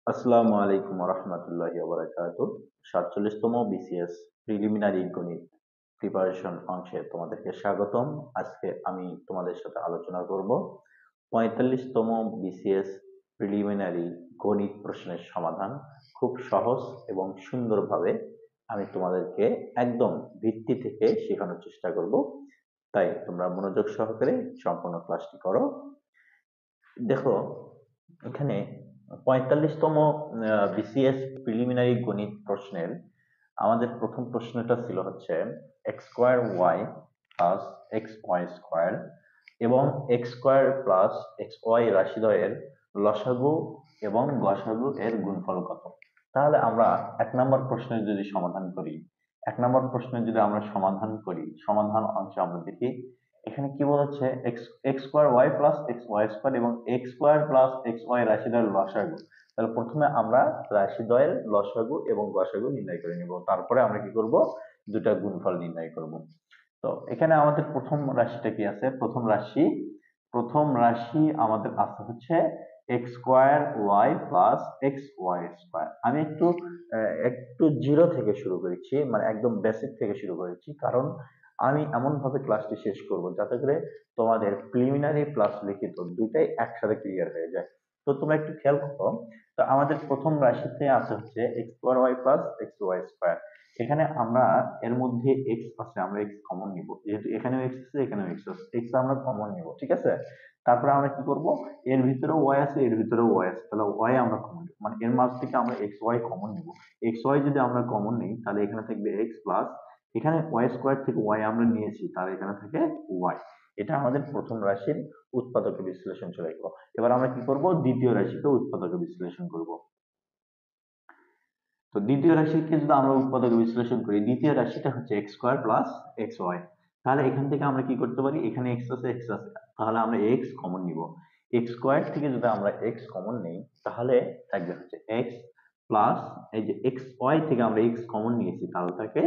আসসালামু আলাইকুম রহমতুল্লাহি ওয়া 47তম বিসিএস প্রিলিমিনারি গণিত প্রিপারেশন অংশে তোমাদেরকে স্বাগতম। আজকে আমি তোমাদের সাথে আলোচনা করব 45তম বিসিএস প্রিলিমিনারি গণিত প্রশ্নের সমাধান। খুব সহজ এবং সুন্দরভাবে আমি তোমাদেরকে একদম ভিত্তি থেকে শেখানোর চেষ্টা করব, তাই তোমরা মনোযোগ সহকারে সম্পূর্ণ ক্লাসটি করো। দেখো, এখানে 45তম বিসিএস প্রিলিমিনারি গণিত প্রশ্নের আমাদের প্রথম প্রশ্নটা ছিল হচ্ছে x square y plus x y square এবং x square plus x y রাশিদ্বয়ের লসাগু এবং গসাগু এর গুণফল কত। তাহলে আমরা এক নম্বর প্রশ্নের যদি সমাধান করি, সমাধান অংশে আমরা দেখি এখানে কি বলেছে, x x square y plus x y square এবং x square plus x y রাশিদ্বয়ের লসাগু। তাহলে প্রথমে আমরা রাশিদ্বয়ের লসাগু এবং গসাগু নির্ণয় করে নিব, তারপরে আমরা কি করব, দুটা গুণফল নির্ণয় করব। তো এখানে আমাদের প্রথম রাশিটা কি আছে, প্রথম রাশি আমাদের আছে হচ্ছে x square y plus x y square. আমি একটু জিরো থেকে শুরু করেছি, মানে একদম বেসিক থেকে শুরু করেছি, কারণ আমি এমন ভাবে ক্লাসটি শেষ করব যাতে করে তোমাদের প্রিলিমিনারি প্লাস লিখিত দুইটাই একসাথে ক্লিয়ার হয়ে যায়। তো তোমরা একটু খেয়াল করো, তো আমাদের প্রথম রাশিতে আছে হচ্ছে x square y plus x y square. এখানে আমরা এর মধ্যে এক্স আছে, আমরা এক্স কমন নিব, যেহেতু এখানেও এক্স আছে এখানেও এক্স আছে, এক্স আমরা কমন নিব, ঠিক আছে। তারপরে আমরা কি করব, এর ভিতরেও ওয়াই আছে এর ভিতরেও ওয়াই আছে, তাহলে ওয়াই আমরা কমন নিব, মানে এর মাঝ থেকে আমরা এক্স ওয়াই কমন নিব। এক্স ওয়াই যদি আমরা কমন নিই তাহলে এখানে থাকবে এক্স প্লাস, এখানে ওয়াই স্কোয়ার থেকে ওয়াই আমরা নিয়েছি তাহলে এখানে থাকে ওয়াই। এটা আমাদের প্রথম রাশির উৎপাদক বিশ্লেষণ চলে গেল। এবার আমরা কি করব, দ্বিতীয় রাশিকে উৎপাদক বিশ্লেষণ করব। তো দ্বিতীয় রাশিকে যদি আমরা উৎপাদক বিশ্লেষণ করি, দ্বিতীয় রাশিটা হচ্ছে x square plus x y. তাহলে এখান থেকে আমরা কি করতে পারি, এখানে এক্স আছে এক্স আছে, তাহলে আমরা এক্স কমন নিব। এক্স স্কোয়ার থেকে যদি আমরা এক্স কমন নেই তাহলে থাকবে হচ্ছে এক্স প্লাস, এই যে এক্স ওয়াই থেকে আমরা এক্স কমন নিয়েছি তাহলে থাকে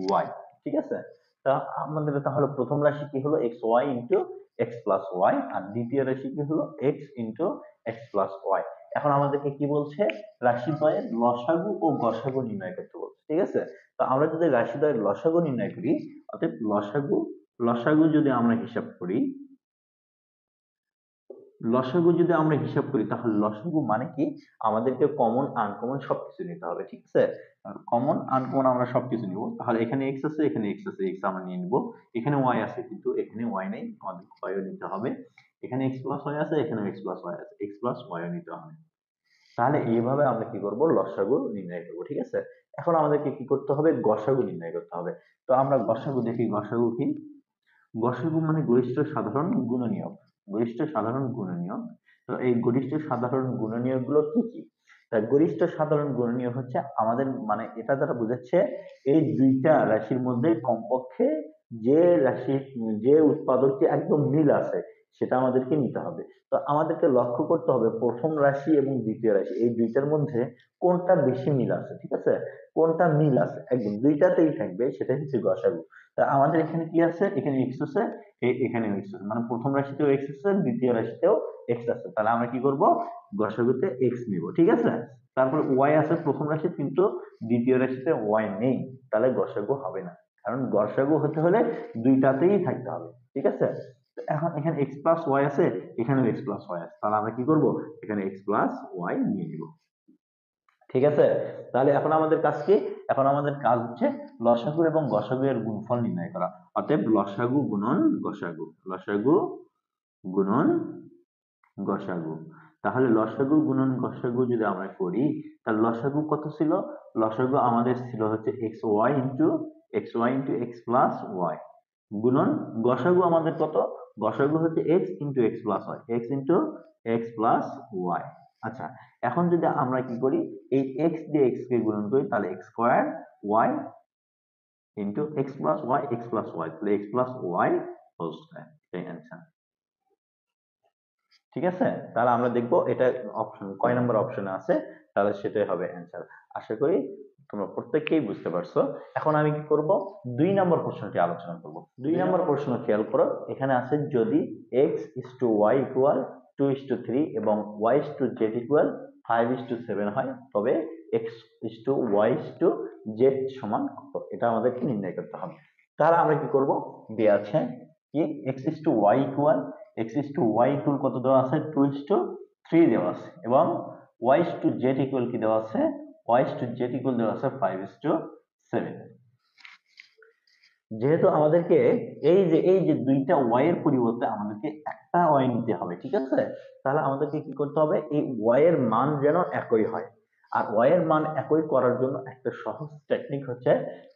ওয়াই, ঠিক আছে। তা আমাদের তাহলে প্রথম রাশি কি হলো, x y into x plus y, আর দ্বিতীয় রাশি কি হলো, x into x plus y. এখন আমাদেরকে কি বলছে, রাশিদ্বয়ের লসাগু ও গসাগু নির্ণয় করতে বলছে, ঠিক আছে। তো আমরা যদি রাশিদ্বয়ের লসাগু নির্ণয় করি, অর্থাৎ লসাগু লসাগু যদি আমরা হিসাব করি, তাহলে লসাগু মানে কি, আমাদেরকে কমন আনকমন সবকিছু নিতে হবে, ঠিক আছে। কমন আনকমন আমরা সবকিছু নিব, তাহলে এখানে এক্স আছে এখানে এক্স আছে, এক্স আমরা নিয়ে নিব। এখানে ওয়াই আছে কিন্তু এখানে ওয়াই নেই, আমাদের ওয়াইও নিতে হবে। এখানে এক্স প্লাস ওয়াই আছে এখানে এক্স প্লাস ওয়াই আছে, এক্স প্লাস ওয়াইও নিতে হবে। তাহলে এইভাবে আমরা কি করব, লসাগু নির্ণয় করব, ঠিক আছে। এখন আমাদেরকে কি করতে হবে, গসাগু নির্ণয় করতে হবে। তো আমরা গসাগু দেখি, গসাগু কি, গসাগু মানে গরিষ্ঠ সাধারণ গুণনীয়ক। গরিষ্ঠ সাধারণ গুণনীয়ক। তো এই গরিষ্ঠ সাধারণ গুণনীয়ক গুলো কি কি, তা গরিষ্ঠ সাধারণ গুণনীয়ক হচ্ছে আমাদের, মানে এটা দ্বারা বোঝাচ্ছে এই দুইটা রাশির মধ্যে কমপক্ষে যে রাশি, যে উৎপাদকটি একদম মিল আছে সেটা আমাদেরকে নিতে হবে। তো আমাদেরকে লক্ষ্য করতে হবে প্রথম রাশি এবং দ্বিতীয় রাশি এই দুইটার মধ্যে কোনটা বেশি মিল আছে, ঠিক আছে। কোনটা মিল আছে একদম দুইটাতেই থাকবে, সেটা হচ্ছে গসাগু। তা আমাদের এখানে কি আছে, এখানে এক্স আছে এখানেও এক্স আছে, মানে প্রথম রাশিতেও এক্স আছে দ্বিতীয় রাশিতেও এক্স আছে, তাহলে আমরা কি করব, গসাগুতে এক্স নিব, ঠিক আছে। তারপর ওয়াই আছে প্রথম রাশি কিন্তু দ্বিতীয় রাশিতে ওয়াই নেই, তাহলে গসাগু হবে না, কারণ গসাগু হতে হলে দুইটাতেই থাকতে হবে, ঠিক আছে। তো এখন এখানে এক্স প্লাস ওয়াই আছে এখানেও এক্স প্লাস ওয়াই আছে, তাহলে আমরা কি করব, এখানে এক্স প্লাস ওয়াই নিয়ে নিব, ঠিক আছে। তাহলে এখন আমাদের কাজ কি, এখন আমাদের কাজ হচ্ছে লসাগু এবং গসাগু এর গুণফল নির্ণয় করা। অতএব লসাগু গুণন গসাগু, লসাগু গুণন গসাগু। তাহলে লসাগু গুণন গসাগু যদি আমরা করি, তাহলে লসাগু কত ছিল, লসাগু আমাদের ছিল হচ্ছে x y into x plus y, গুণন গসাগু আমাদের কত, গসাগু হচ্ছে x into x plus y, x into x plus y. আচ্ছা, এখন যদি আমরা কি করি, এই এক্স দিয়ে এক্স কে গুণন করি তাহলে x square y into x plus y, তাহলে x plus y whole square, এটাই অ্যান্সার, ঠিক আছে। তাহলে আমরা দেখবো এটা অপশন কয় নম্বর অপশনে আছে, তাহলে সেটাই হবে অ্যান্সার। আশা করি তোমরা প্রত্যেককেই বুঝতে পারছো। এখন আমি কি করব, 2 নম্বর প্রশ্নটি আলোচনা করব। 2 নম্বর প্রশ্ন খেয়াল করো, এখানে আছে যদি x is to y equal 2:3 এবং y is to z equal 5:7 হয়, তবে x:y:z সমান কত, এটা আমাদেরকে নির্ণয় করতে হবে। তাহলে আমরা কি করব, দেয়া আছে কি x:y ইকুয়াল কত দেওয়া আছে, 2:3 দেওয়া আছে, এবং y:z ইকুয়াল কি দেওয়া আছে, y:z ইকুয়াল দেওয়া আছে 5:7। যেহেতু আমাদেরকে এই যে দুইটা y এর পরিবর্তে আমাদেরকে একটা y নিতে হবে, ঠিক আছে, তাহলে আমাদেরকে কি করতে হবে, এই y এর মান যেন একই হয়। আর y এর মান একই করার জন্য একটা সহজ টেকনিক হচ্ছে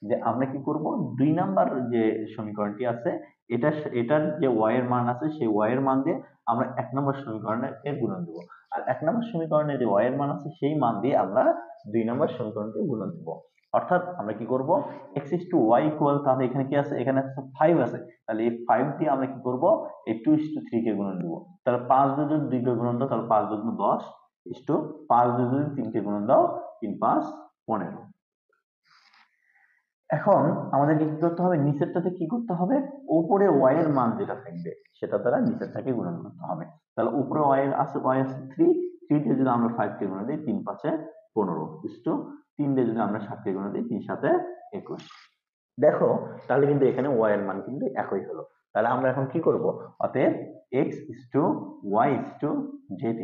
যে আমরা কি করব, 2 নাম্বার যে সমীকরণটি আছে এটার যে y এর মান আছে সেই y এর মান দিয়ে আমরা 1 নম্বর সমীকরণের গুণন দেব, আর 1 নম্বর সমীকরণে যে y এর মান আছে সেই মান দিয়ে আমরা 2 নম্বর সমীকরণকে গুণন দেব। অর্থাৎ আমরা কি করব, x:y ইকুয়াল, তাহলে এখানে কি আছে, এখানে আছে 5 আছে, তাহলে এই 5 দিয়ে আমরা কি করব, এই 2:3 কে গুণন দেব। তাহলে 5 দিয়ে যদি 2 কে গুণন দাও তাহলে 5 2 10, 5 দিয়ে যদি 3 কে গুণন দাও 3 5 15। এখন আমাদেরকে কি করতে হবে, নিচেরটাতে কি করতে হবে, উপরে y এর মান যেটা থাকবে সেটা দ্বারা নিচেরটাকে গুণন করতে হবে। তাহলে উপরে y আছে 3 দিয়ে যদি আমরা 5 কে গুণ দিই 3 5 15 3 দিয়ে যদি আমরা 7 কে গুণ দিই 3 7 21। দেখো তাহলে কিন্তু এখানে y এর মান কিন্তু একই হলো। তাহলে আমরা এখন কি করব, অতএব x:y:z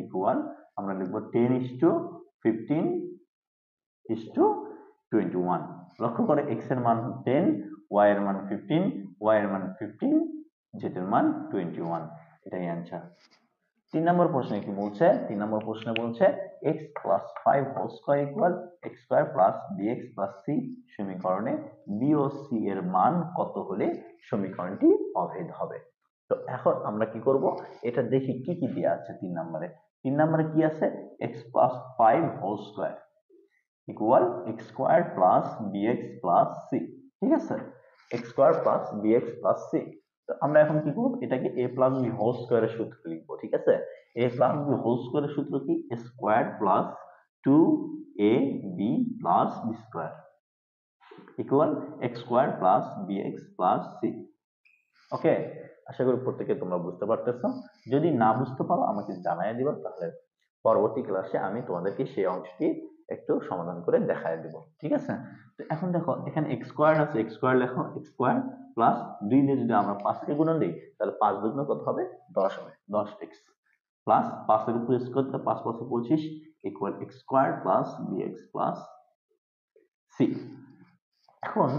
ইকুয়াল আমরা লিখব 10:15:21। লক্ষ্য করে x এর মান 10, y এর মান 15, y এর মান 15, z এর মান 21। এটাই অ্যান্সার। 3 নম্বর প্রশ্নে কি বলছে, 3 নম্বর প্রশ্নে বলছে x + 5 whole square equal x² + bx + c সমীকরণে b ও c এর মান কত হলে সমীকরণটি অভেদ হবে। তো এখন আমরা কি করব, এটা দেখি কি কি দেয়া আছে 3 নম্বরে। 3 নম্বরে কি আছে, x + 5 whole square equal x² + bx + c, ঠিক আছে, x² + bx + c। তো আমরা এখন কি করব, এটাকে a + b হোল স্কয়ারের সূত্র লিখব, ঠিক আছে। a + b হোল স্কয়ারের সূত্র কি, a² + 2ab + b² equal x² + bx + c। ওকে, আশা করি প্রত্যেকে তোমরা বুঝতে পারতেছো। যদি না বুঝতে পারো আমাকে জানাই দিবা, তাহলে পরবর্তী ক্লাসে আমি তোমাদেরকে সেই অংশটি একটু সমাধান করে দেখায় দেব, ঠিক আছে। তো এখন দেখো এখানে x² আছে, x² লেখো, x² প্লাস 2 দিয়ে যদি আমরা 5 কে গুণন দিই তাহলে 5 দুগুণ কত হবে, 10 হবে, 10x প্লাস 5 এর উপর স্কয়ার দিলে 5 5 25 ইকুয়াল x² + bx + c। এখন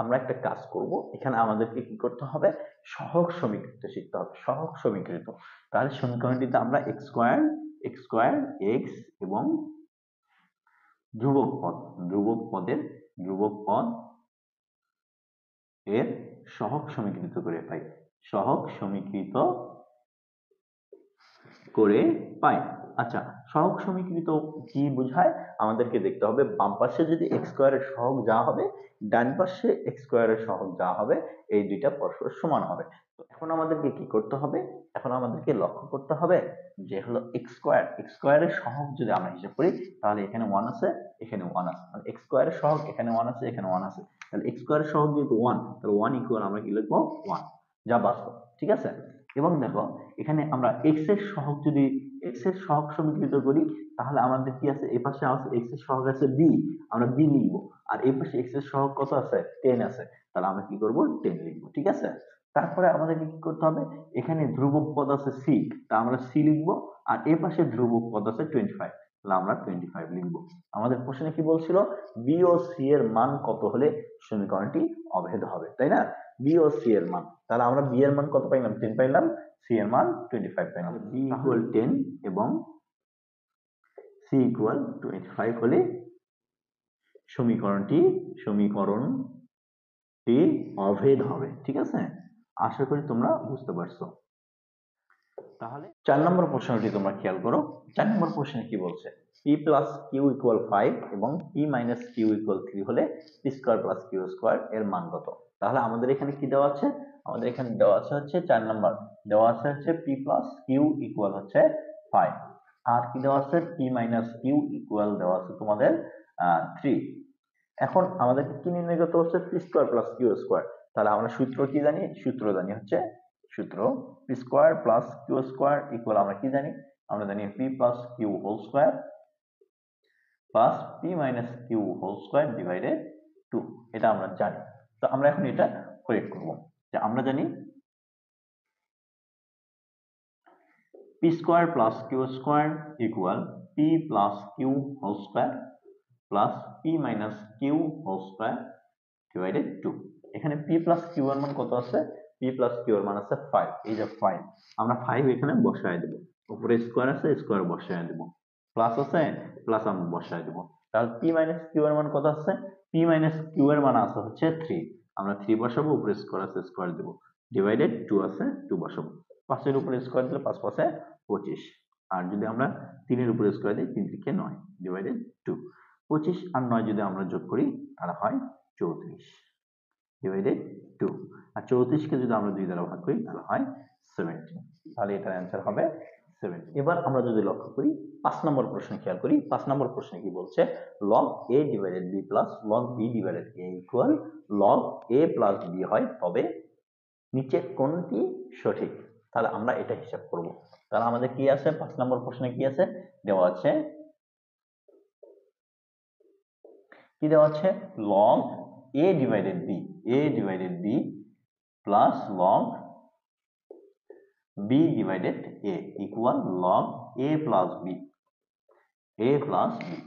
আমরা একটা কাজ করব, এখানে আমাদেরকে কি করতে হবে, সহগ সমীকৃত শিখতে হবে, সহগ সমীকৃত। তাহলে সমীকরণটিতে আমরা x² x এবং ধ্রুবক পদ এর সহগ সমীকৃত করে পাই, সহগ সমীকৃত করে পাই। আচ্ছা, সহগ সমীকৃত কি বোঝায়, আমাদেরকে দেখতে হবে বাম পাশে যদি x² এর সহগ যা হবে, ডান পাশে x² এর সহগ যা হবে, এই দুইটা পরস্পর সমান হবে। তো এখন আমাদেরকে কি করতে হবে, এখন আমাদেরকে লক্ষ্য করতে হবে যে হলো x² এর সহগ যদি আমরা হিসাব করি তাহলে এখানে 1 আছে, এখানে 1 আছে, মানে x² এর সহগ এখানে 1 আছে, এখানে 1 আছে, তাহলে x² এর সহগ যেহেতু 1, তাহলে 1 ইকুয়াল আমরা কি লিখবো, 1, যা বাস্তব, ঠিক আছে। এবং দেখো এখানে আমরা x এর সহগ সমীকৃত করি, তাহলে আমাদের কি আছে, এই পাশে আছে x এর সহগ আছে b, আমরা b লিখবো, আর এই পাশে x এর সহগ কত আছে, 10 আছে, তাহলে আমরা কি করব, 10 লিখবো, ঠিক আছে। তারপরে আমাদেরকে কি করতে হবে, এখানে ধ্রুবক পদ আছে c, তা আমরা c লিখবো, আর এই পাশে ধ্রুবক পদ আছে 25, তাহলে আমরা 25 লিখবো। আমাদের প্রশ্নে কি বলছিল, b ও c এর মান কত হলে সমীকরণটি অভেদ হবে, তাই না, b ও c এর মান, তাহলে আমরা b এর মান কত পাইলাম, 10 পাইলাম, c এর মান 25 পাইলাম। b ইকুয়াল 10 এবং c ইকুয়াল 25 হলে সমীকরণটি অভেদ হবে, ঠিক আছে। আশা করি তোমরা বুঝতে পারছো। তাহলে 4 নম্বর প্রশ্নটি তোমরা খেয়াল করো। 4 নম্বর প্রশ্নে কি বলছে, p + q = 5 এবং p - q = 3 হলে p² + q² এর মান কত। তাহলে আমাদের এখানে কি দেওয়া আছে, আমাদের এখানে দেওয়া আছে হচ্ছে 4 নম্বর, দেওয়া আছে হচ্ছে p + q = হচ্ছে 5, আর কি দেওয়া আছে, p - q = দেওয়া আছে তোমাদের 3। এখন আমাদেরকে কি নির্ণয় করতে হচ্ছে, p² + q²। তাহলে আমরা সূত্র কি জানি, সূত্র জানি হচ্ছে p² + q² ইকুয়াল আমরা কি জানি, আমরা জানি p + q² plus p minus q whole square divided 2, এটা আমরা জানি। তো আমরা এখন এটা প্রয়োগ করব, যে আমরা জানি p square plus q square equal p plus q whole square plus p minus q whole square divided 2। এখানে পি প্লাস কিউ এর মান কত আছে? পি প্লাস কিউ এর মান আছে 5, এই যে 5, আমরা 5 এখানে বসায় দেব, উপরে স্কোয়ার আছে স্কোয়ার বসায় দেব, প্লাস আছে প্লাস আমরা বসায় দেব। তাহলে পি মাইনাস কিউ এর মান কত আছে? পি মাইনাস কিউ এর মান আছে হচ্ছে 3, আমরা 3 বসাবো, উপরে স্কোয়ার আছে স্কোয়ার দেব, ডিভাইডেড 2 আছে 2 বসাবো, 5 এর উপরে স্কোয়ার দিলে 5 5 এ 25, আর যদি আমরা 3 এর উপরে স্কোয়ার দিই 3 3 9 ডিভাইডেড 2, 25 আর 9 যদি আমরা যোগ করি তাহলে হয় 34 ডিভাইডেড 2, আর 34 কে যদি আমরা 2 দ্বারা ভাগ করি তাহলে হয় 17, তাহলে এটার অ্যান্সার হবে 7। এবার আমরা যদি লক্ষ্য করি 5 নম্বর প্রশ্নে, খেয়াল করি 5 নম্বর প্রশ্নে কি বলছে, log a divided b plus log b divided a equal log a plus b হয়, তবে নিচের কোনটি সঠিক? তাহলে আমরা এটা হিসাব করব। তাহলে আমাদের কি আছে 5 নম্বর প্রশ্নে, কি আছে দেওয়া আছে, কি দেওয়া আছে, log a divided b plus log b divided a equal log a plus b,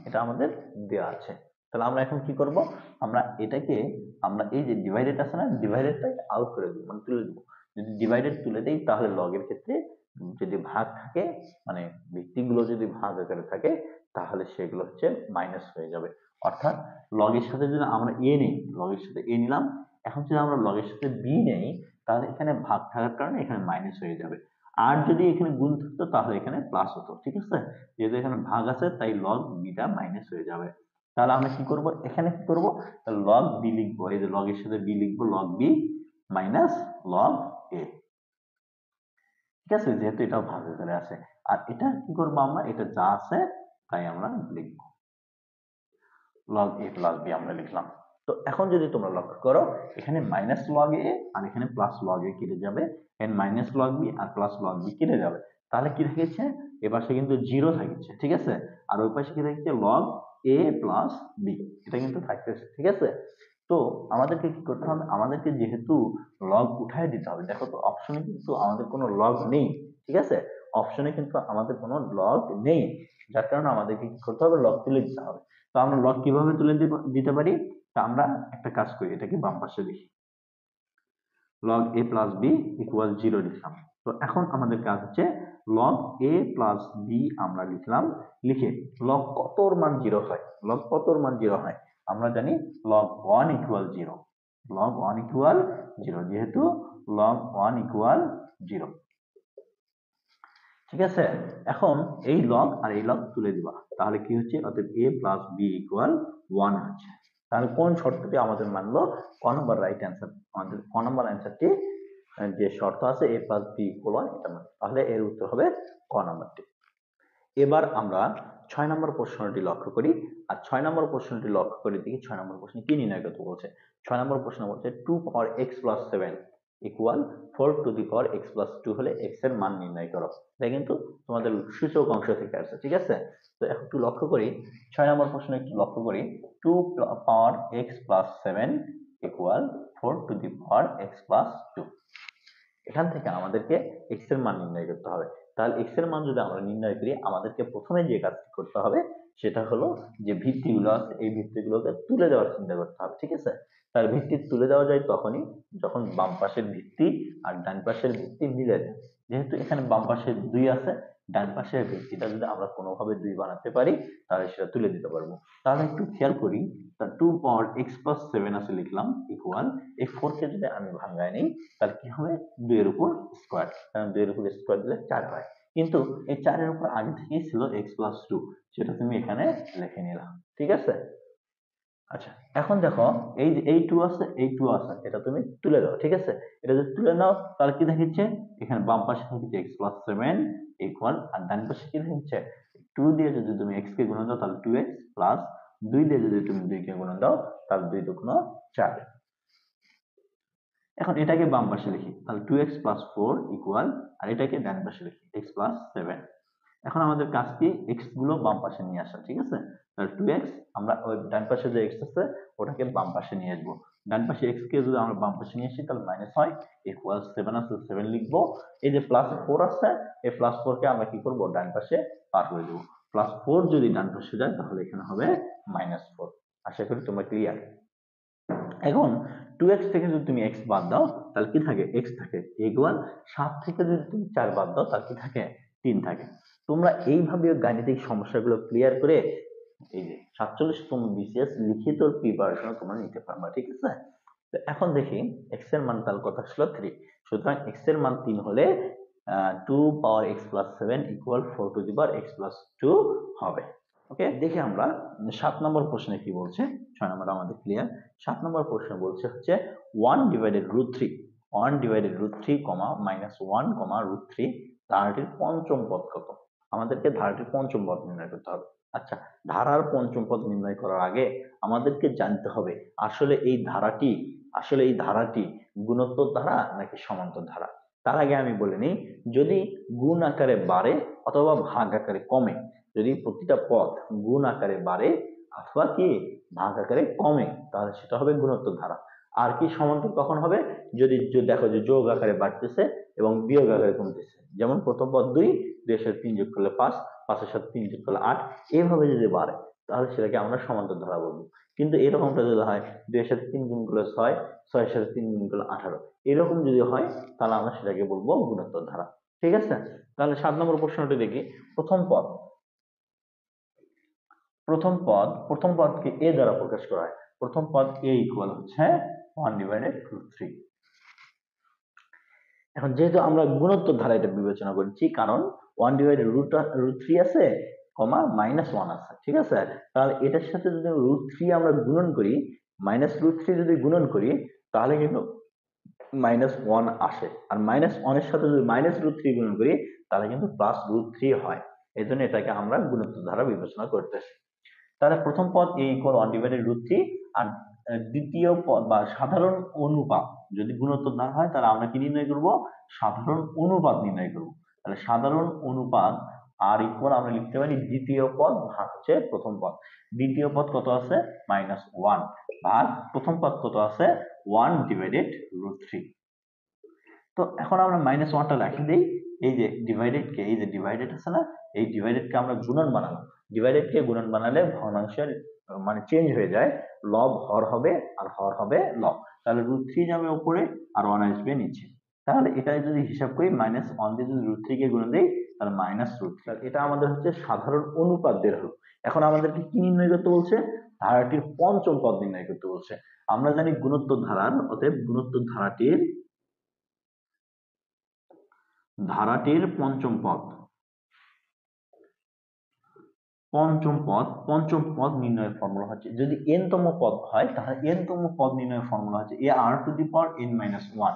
এটা আমাদের দেওয়া আছে। তাহলে আমরা এখন কি করব, আমরা এটাকে, আমরা এই যে ডিভাইডেড আছে না, ডিভাইডেডটাকে আউট করে দেব, মানে তুলে দেব। যদি ডিভাইডেড তুলে দেই তাহলে লগ এর ক্ষেত্রে যদি ভাগ থাকে, মানে ভিত্তিগুলো যদি ভাগ আকারে থাকে তাহলে সেগুলো হচ্ছে মাইনাস হয়ে যাবে। অর্থাৎ লগের সাথে যদি আমরা এ নেই, লগের সাথে এ নিলাম, এখন যদি আমরা লগের সাথে বি নেই তাহলে এখানে ভাগ থাকার কারণে এখানে মাইনাস হয়ে যাবে, আর যদি এখানে গুণ থাকতো তাহলে এখানে প্লাস হতো, ঠিক আছে। যেহেতু এখানে ভাগ আছে তাই লগ বিটা মাইনাস হয়ে যাবে। তাহলে আমরা কি করব, এখানে কি করব, লগ বি লিখবো, এই যে লগের সাথে বি লিখবো, লগ বি মাইনাস লগ এ, ঠিক আছে, যেহেতু এটাও ভাগ আকারে আছে। আর এটা কি করবো, আমরা এটা যা আছে তাই আমরা লিখবো, লগ এ প্লাস বি আমরা লিখলাম। তো এখন যদি তোমরা লক্ষ্য করো এখানে মাইনাস লগ এ আর এখানে প্লাস লগ এ কেটে যাবে, এন্ড মাইনাস লগ বি আর প্লাস লগ বি কেটে যাবে, তাহলে কি থাকছে, এ পাশে কিন্তু জিরো থাকছে, ঠিক আছে, আর ওই পাশে কি থাকছে, লগ এ প্লাস বি, এটা কিন্তু থাকতেছে, ঠিক আছে। তো আমাদেরকে কি করতে হবে, আমাদেরকে যেহেতু লগ উঠায় দিতে হবে, দেখো তো অপশনে কিন্তু আমাদের কোনো লগ নেই, ঠিক আছে, অপশনে কিন্তু আমাদের কোনো লগ নেই, যার কারণে আমাদেরকে কি করতে হবে, লগ তুলে দিতে হবে। তো আমরা লগ কিভাবে তুলে দিতে পারি, তা আমরা একটা কাজ করি, এটাকে বাম পাশে লিখি, log a plus b equal 0 লিখলাম। তো এখন আমাদের কাজ হচ্ছে log a plus b আমরা লিখলাম, লিখে log কতর মান 0 হয়, log কতর মান 0 হয়, আমরা জানি log 1 equal 0, log 1 equal 0, যেহেতু log 1 equal 0, ঠিক আছে। এখন এই লগ আর এই লগ তুলে দিবা, তাহলে কি হচ্ছে, অতএব a প্লাস বি ইকুয়াল 1 হচ্ছে। তাহলে কোন শর্তটি আমাদের মানলো, ক নম্বর রাইট অ্যান্সার, আমাদের ক নম্বর অ্যান্সারটি যে শর্ত আছে a প্লাস বি ইকুয়াল 1, এটা মানে, তাহলে এর উত্তর হবে ক নম্বরটি। এবার আমরা 6 নম্বর প্রশ্নটি লক্ষ্য করি, আর 6 নম্বর প্রশ্নটি লক্ষ্য করে দেখি 6 নম্বর প্রশ্নে কি নির্ণয় করতে বলছে। 6 নম্বর প্রশ্ন বলছে 2 পাওয়ার x plus 7 equal 4 to the power x plus 2 হলে x এর মান নির্ণয় করো। এটা কিন্তু তোমাদের সূচক অংশ থেকে আসছে, ঠিক আছে। তো এখন একটু লক্ষ্য করি 6 নম্বর প্রশ্ন, একটু লক্ষ্য করি 2 পাওয়ার x plus 7 equal 4 to the power x plus 2, এখান থেকে আমাদেরকে x এর মান নির্ণয় করতে হবে। তাহলে x এর মান যদি আমরা নির্ণয় করি, আমাদেরকে প্রথমে যে কাজটি করতে হবে সেটা হলো যে ভিত্তিগুলো আছে এই ভিত্তিগুলোকে তুলে দেওয়ার চিন্তা করতে হবে, ঠিক আছে। তার ভিত্তি তুলে দেওয়া যায় তখনই যখন বাম পাশের ভিত্তি আর ডান পাশের ভিত্তি মিলে যায়। যেহেতু এখানে বাম পাশে 2 আছে, ডান পাশের ভিত্তিটা যদি আমরা কোনোভাবে 2 বানাতে পারি তাহলে সেটা তুলে দিতে পারবো। তাহলে একটু খেয়াল করি, তা 2 পাওয়ার x প্লাস 7 আছে লিখলাম ইকুয়াল, এই 4 কে যদি আমি ভাঙায় নিই তাহলে কি হবে, 2 এর উপর স্কোয়ার, কারণ 2 এর উপর স্কোয়ার দিলে 4 হয়, কিন্তু এই 4 এর উপর আগে থেকেই ছিল x প্লাস 2, সেটা তুমি এখানে লিখে নিলাম, ঠিক আছে। আচ্ছা, এখন দেখো এই যে এই 2 আছে, এই 2 আছে, এটা তুমি তুলে দাও, ঠিক আছে। এটা যদি তুলে নাও তাহলে কি দেখাচ্ছে, এখানে বাম পাশে থাকছে x প্লাস 7 ইকুয়াল, আর ডান পাশে কি দেখাচ্ছে, 2 দিয়ে যদি তুমি x কে গুণ দাও তাহলে 2x প্লাস 2 দিয়ে যদি তুমি 2 কে গুণ দাও তাহলে 2 দুগুণ 4। এখন এটাকে বাম পাশে লিখি, তাহলে 2x প্লাস 4 ইকুয়াল, আর এটাকে ডান পাশে লিখি x প্লাস 7। এখন আমাদের কাজ কি এক্স গুলো বাম পাশে নিয়ে আসা, ঠিক আছে? তাহলে 2x আমরা ওই ডান পাশে যে এক্স আছে ওটাকে বাম পাশে নিয়ে আসবো। ডান পাশে এক্স কে যদি আমরা বাম পাশে নিয়ে আসি তাহলে মাইনাস হয়, ইকুয়াল 7 আছে 7 লিখবো। এই যে প্লাস 4 আছে এই প্লাস 4 কে আমরা কি করব ডান পাশে পার করে দেব। প্লাস 4 যদি ডান পাশে যায় তাহলে এখানে হবে মাইনাস 4। আশা করি তোমরা ক্লিয়ার। এখন 2x থেকে যদি তুমি x বাদ দাও তাহলে কি থাকে, x থাকে, ইকুয়াল 7 থেকে যদি তুমি 4 বাদ দাও তাহলে কি থাকে, 3 থাকে। তোমরা এইভাবে গাণিতিক সমস্যাগুলো ক্লিয়ার করে এই যে 47তম বিসিএস লিখিত প্রিপারেশন তোমরা নিতে পারবা, ঠিক আছে? তো এখন দেখি x এর মান তাহলে কত ছিল 3, সুতরাং x এর মান 3 হলে 2 পাওয়ার x plus 7 equal 4 to the power x plus 2 হবে। ওকে, দেখি আমরা 7 নম্বর প্রশ্নে কি বলছে। 6 নম্বর আমাদের ক্লিয়ার। 7 নম্বর প্রশ্ন বলছে হচ্ছে 1 divided root 3, 1 divided root 3 comma মাইনাস 1 কমা রুট 3 ধারাটির পঞ্চম পদ কত? আমাদেরকে ধারাটির পঞ্চম পদ নির্ণয় করতে হবে। আচ্ছা, ধারার পঞ্চম পদ নির্ণয় করার আগে আমাদেরকে জানতে হবে আসলে এই ধারাটি গুণোত্তর ধারা নাকি সমান্তর ধারা। তার আগে আমি বলে নিই, যদি গুণ আকারে বাড়ে অথবা ভাগ আকারে কমে, যদি প্রতিটা পদ গুণ আকারে বাড়ে অথবা কি ভাগ আকারে কমে তাহলে সেটা হবে গুণোত্তর ধারা। আর কি সমান্তর কখন হবে, যদি দেখো যে যোগ আকারে বাড়তেছে এবং বিয়োগ আকারে কমতেছে, যেমন প্রথম পদ 2, 2 এর সাথে 3 যোগ করলে 5, 5 এর সাথে 3 যোগ করলে 8, এইভাবে যদি বাড়ে তাহলে সেটাকে আমরা সমান্তর ধারা বলবো। কিন্তু এরকমটা যদি হয় 2 এর সাথে 3 গুণ করলে 6, 6 এর সাথে 3 গুণ করলে 18, এরকম যদি হয় তাহলে আমরা সেটাকে বলবো গুণোত্তর ধারা, ঠিক আছে? তাহলে 7 নম্বর প্রশ্নটি দেখি। প্রথম পদ, প্রথম পদকে a দ্বারা প্রকাশ করা হয়। প্রথম পদ a ইকুয়াল হচ্ছে 1 ডিভাইডেড রুট 3। এখন যেহেতু আমরা গুণোত্তর ধারা এটা বিবেচনা করছি, কারণ 1 ডিভাইডেড রুট 3 আছে কমা মাইনাস 1 আছে, ঠিক আছে? তাহলে এটার সাথে যদি রুট 3 আমরা গুণন করি, মাইনাস রুট 3 যদি গুণন করি তাহলে কিন্তু মাইনাস 1 আসে, আর মাইনাস 1 এর সাথে যদি মাইনাস রুট 3 গুণন করি তাহলে কিন্তু প্লাস রুট 3 হয়। এই জন্য এটাকে আমরা গুণোত্তর ধারা বিবেচনা করতেছি। তাহলে প্রথম পদ a ইকুয়াল 1 ডিভাইডেড রুট 3, আর দ্বিতীয় পদ বা সাধারণ অনুপাত যদি গুণোত্তর না হয় তাহলে আমরা কি নির্ণয় করব, সাধারণ অনুপাত নির্ণয় করব। তাহলে সাধারণ অনুপাত আর ইকুয়াল আমরা লিখতে পারি দ্বিতীয় পদ ভাগ হচ্ছে প্রথম পদ। দ্বিতীয় পদ কত আছে, -1 ভাগ প্রথম পদ কত আছে 1 ডিভাইডেড রুট 3। তো এখন আমরা -1টা রাখি দেই, এই যে ডিভাইডেড কে, এই যে ডিভাইডেড আছে না, এই ডিভাইডেড কে আমরা গুণন বানাবো। ডিভাইডেড কে গুণন বানালে ভগ্নাংশের মানে চেঞ্জ হয়ে যায়, লব হর হবে আর হর হবে লব। তাহলে রুট 3 যাবে উপরে আর 1 আসবে নিচে। তাহলে এটা যদি হিসাব করি -1 দিয়ে যদি রুট 3 কে গুণ দেই তাহলে -√3। এটা আমাদের হচ্ছে সাধারণ অনুপাত বের হলো। এখন আমাদেরকে কি নির্ণয় করতে বলছে, ধারাটির পঞ্চম পদ নির্ণয় করতে বলছে। আমরা জানি গুণোত্তর ধারার, অতএব গুণোত্তর ধারাটির পঞ্চম পদ, পঞ্চম পদ নির্ণয়ের ফর্মুলা হচ্ছে, যদি n তম পদ হয় তাহলে n তম পদ নির্ণয়ের ফর্মুলা হচ্ছে ar⁴n-1।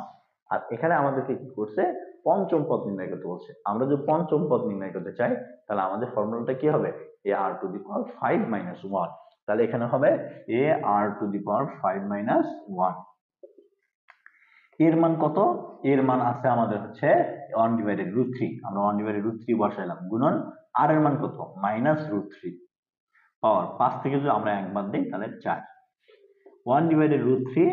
আর এখানে আমাদেরকে কি করছে, পঞ্চম পদ নির্ণয় করতে বলছে। আমরা যদি পঞ্চম পদ নির্ণয় করতে চাই তাহলে আমাদের ফর্মুলাটা কি হবে, ar⁵ তাহলে এখানে হবে ar⁵ এর মান কত, এর মান আছে আমাদের হচ্ছে 1 ডিভাইডেড রুট 3, আমরা 1 ডিভাইডেড রুট 3 বসাইলাম, গুণন আর এর মান কত -√3 পাওয়ার 5 থেকে যদি আমরা 1 বাদ দিই তাহলে 4। 1 ডিভাইডেড রুট 3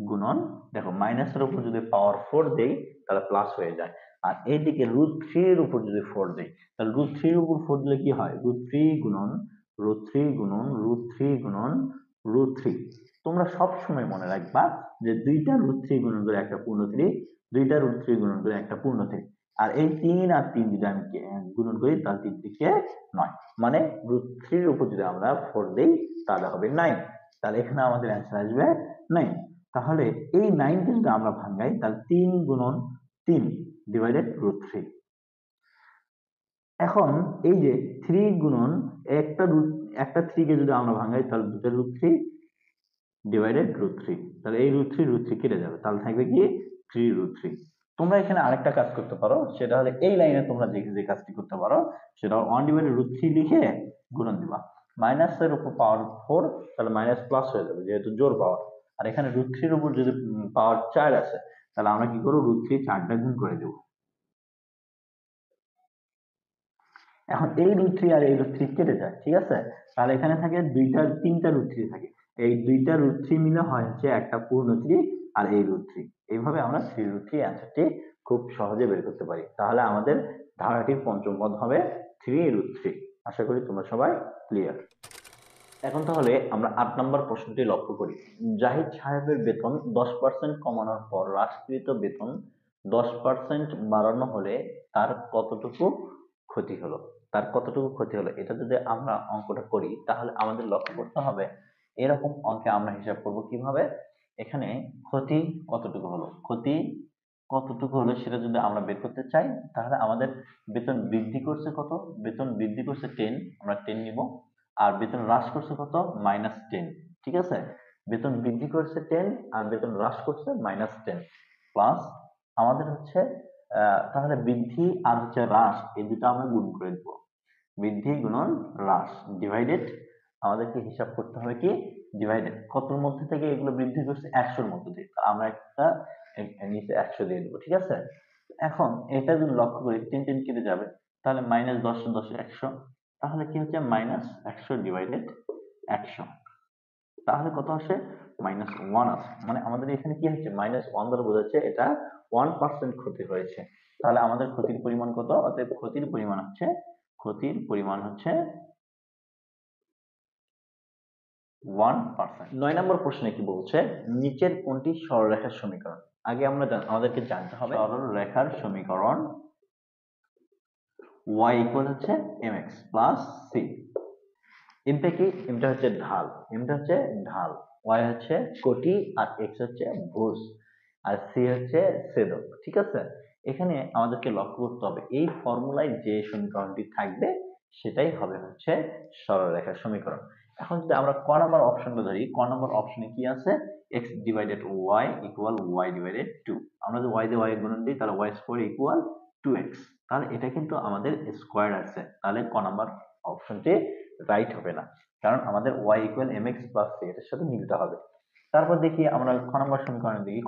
গুণন, দেখো মাইনাসের উপর যদি পাওয়ার 4 দেই তাহলে প্লাস হয়ে যায়, আর এইদিকে রুট 3 এর উপর যদি 4 দেই তাহলে রুট 3 এর উপর 4 দিলে কি হয়, রুট 3 গুণন রুট 3 গুণন রুট 3 গুণন রুট 3। তোমরা সব সময় মনে রাখবা যে দুইটা রুট 3 গুণন করে একটা পূর্ণ 3, দুইটা রুট 3 গুণন করে একটা পূর্ণ 3, আর এই 3 আর 3 যদি আমি গুণন করি তাহলে 3 থেকে 9, মানে রুট 3 এর উপর যদি আমরা 4 দেই তাহলে হবে 9। তাহলে এখানে আমাদের অ্যান্সার আসবে 9। তাহলে এই 9 কে যদি আমরা ভাঙাই তাহলে 3 গুণন 3 ডিভাইডেড রুট 3। এখন এই যে 3 গুণন একটা 3 কে যদি আমরা ভাঙাই তাহলে দুটো রুট 3 ডিভাইডেড রুট 3, তাহলে এই রুট 3 কেটে যাবে, তাহলে থাকবে কি 3√3। তোমরা এখানে আরেকটা কাজ করতে পারো, সেটা হলে এই লাইনে তোমরা যে কাজটি করতে পারো সেটা 1 ডিভাইডেড রুট 3 লিখে গুণন দিবা, মাইনাসের উপর পাওয়ার 4 তাহলে মাইনাস প্লাস হয়ে যাবে যেহেতু জোর পাওয়ার, আর এখানে রুট 3 এর উপর যদি পাওয়ার 4 আছে তাহলে আমরা কি করব, রুট 3 4টা গুণ করে দেব। এখন এই √3 আর এই √3 কেটে যায়, ঠিক আছে? তাহলে এখানে থাকে তিনটা √3 থাকে। এই দুইটা √3 মিলে হয় হচ্ছে একটা পূর্ণ 3 আর এই √3। এইভাবে আমরা 3√3 অ্যান্সারটি খুব সহজে বের করতে পারি। তাহলে আমাদের ধারাটির পঞ্চম পদ হবে 3√3। আশা করি তোমরা সবাই ক্লিয়ার। এখন তাহলে আমরা 8 নম্বর প্রশ্নটি লক্ষ্য করি। জাহিদ সাহেবের বেতন 10% কমানোর পর হ্রাসকৃত বেতন 10% বাড়ানো হলে তার কতটুকু ক্ষতি হলো? তার কতটুকু ক্ষতি হলো? এটা যদি আমরা অঙ্কটা করি তাহলে আমাদের লক্ষ্য করতে হবে এরকম অঙ্কে আমরা হিসাব করব কিভাবে? এখানে ক্ষতি কতটুকু হলো? ক্ষতি কতটুকু হলো সেটা যদি আমরা বের করতে চাই তাহলে আমাদের বেতন বৃদ্ধি করছে কত? বেতন বৃদ্ধি করছে 10, আমরা 10 নিব। আর বেতন হ্রাস করছে কত? -10, ঠিক আছে? বেতন বৃদ্ধি করছে 10 আর বেতন হ্রাস করছে -10 প্লাস আমাদের হচ্ছে তাহলে বৃদ্ধি আর হচ্ছে হ্রাস এই দুটো আমরা গুণ করে দিব। বৃদ্ধি গুণন হ্রাস ডিভাইডেড আমাদেরকে হিসাব করতে হবে কি ডিভাইডেড কতর মধ্যে থেকে এগুলো বৃদ্ধি করছে 100-র মধ্যে থেকে। আমরা একটা নিচে 100 দিয়ে দেবো, ঠিক আছে? এখন এটা যদি লক্ষ্য করি 10 10 কেটে যাবে তাহলে -10 10 100, তাহলে কি হচ্ছে -100 ডিভাইডেড 100, তাহলে কত আসে? -1 আসে। মানে আমাদের এখানে কি হচ্ছে -1 দ্বারা বোঝাচ্ছে এটা 1% ক্ষতি হয়েছে। তাহলে আমাদের ক্ষতির পরিমাণ কত? অতএব ক্ষতির পরিমাণ হচ্ছে 1%। 9 নম্বর প্রশ্নে কি বলছে? নিচের কোনটি সরলরেখার সমীকরণ? আগে আমাদেরকে জানতে হবে সরলরেখার সমীকরণ y ইকুয়াল হচ্ছে mx প্লাস c। এমটা কি? এমটা হচ্ছে ঢাল, y হচ্ছে কোটি আর x হচ্ছে ভুজ আর c হচ্ছে ছেদক, ঠিক আছে? এখানে আমাদেরকে লক্ষ্য করতে হবে এই ফর্মুলায় যে সমীকরণটি থাকবে সেটাই হবে হচ্ছে সরলরেখার সমীকরণ। এখন যদি আমরা ক নম্বর অপশনটা ধরি, ক নম্বর অপশনে কি আছে? x divided y equal y divided 2। আমরা যদি y দিয়ে y গুণন দিই তাহলে y স্কয়ার ইকুয়াল 2x। তাহলে এটা কিন্তু আমাদের স্কয়ার আছে, তাহলে ক নম্বর অপশনটি রাইট হবে না, কারণ আমাদের y equal mx plus c এর সাথে মিলতে হবে। তারপর দেখি আমরা খ নম্বর সমীকরণে দেখি,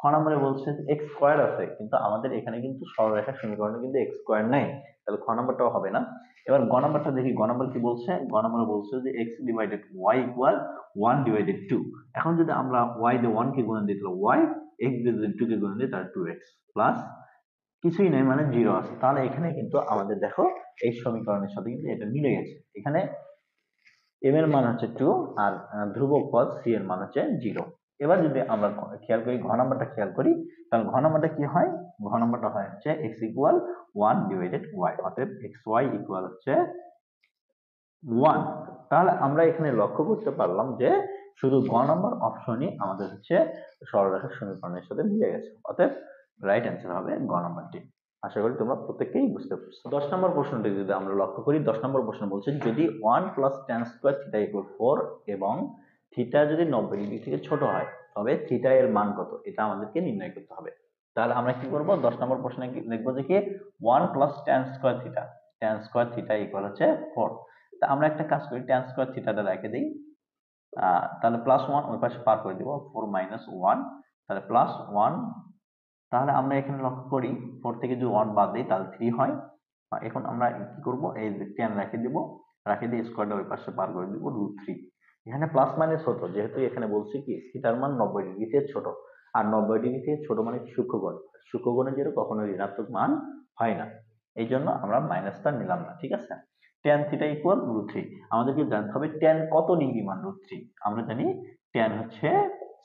খ নম্বরে বলছে x স্কয়ার আছে, কিন্তু আমাদের এখানে কিন্তু সরলরেখার সমীকরণে কিন্তু x স্কয়ার নাই, তাহলে খ নম্বরটাও হবে না। এবার গ নম্বরটা দেখি, গ নম্বর কি বলছে? গ নম্বরে বলছে যে x divided y equal 1 divided 2। এখন যদি আমরা y দিয়ে 1 কে গুণন দিই তাহলে y, x দিয়ে যদি 2 কে গুণন দিই তাহলে 2x প্লাস কিছুই নাই মানে 0 আছে। তাহলে এখানে কিন্তু আমাদের দেখো এই সমীকরণের সাথে কিন্তু এটা মিলে গেছে। এখানে m এর মান হচ্ছে 2 আর ধ্রুবক পদ c এর মান হচ্ছে 0। এবার যদি আমরা খেয়াল করি ঘ নাম্বারটা খেয়াল করি, তাহলে ঘ নাম্বারটা কি হয়? ঘ নাম্বারটা হয় হচ্ছে x ইকুয়াল 1 ডিভাইডেড y, অতএব xy ইকুয়াল হচ্ছে 1। তাহলে আমরা এখানে লক্ষ্য করতে পারলাম যে শুধু গ নম্বর অপশনই আমাদের হচ্ছে সরলরেখার সমীকরণের সাথে মিলে গেছে, অতএব রাইট অ্যান্সার হবে গ নম্বরটি। আশা করি তোমরা প্রত্যেকেই বুঝতে পারছো। 10 নম্বর প্রশ্নটি যদি আমরা লক্ষ্য করি, 10 নম্বর প্রশ্ন বলছে যদি 1 plus tan square theta equal 4 এবং থিটা যদি 90 ডিগ্রি থেকে ছোট হয় তবে থিটা এর মান কত? এটা আমাদেরকে নির্ণয় করতে হবে। তাহলে আমরা কি করব? 10 নম্বর প্রশ্নে লিখবো যে কি 1 plus tan square theta equal হচ্ছে 4। তা আমরা একটা কাজ করি, tan স্কয়ার থিটাটা রেখে দিই, তাহলে +1 ওই পাশে পার করে দিব, 4 - 1 তাহলে +1। তাহলে আমরা এখানে লক্ষ্য করি 4 থেকে যদি 1 বাদ দিই তাহলে 3 হয়। এখন আমরা কি করব? এই যে tan রেখে দিব, রেখে দিয়ে স্কয়ারটা ওই পাশে পার করে দিব √3। এখানে প্লাস মানে ছোট, যেহেতু এখানে বলছি কি থিটার মান 90 ডিগ্রি থেকে ছোট, আর 90 ডিগ্রি থেকে ছোট মানে কি সূক্ষ্মকোণ, সূক্ষ্মকোণের যেটা কখনো ঋণাত্মক মান হয় না, এই জন্য আমরা মাইনাসটা নিলাম না, ঠিক আছে? tan theta equal √3। আমাদেরকে জানতে হবে tan কত ডিগ্রি মান √3। আমরা জানি tan হচ্ছে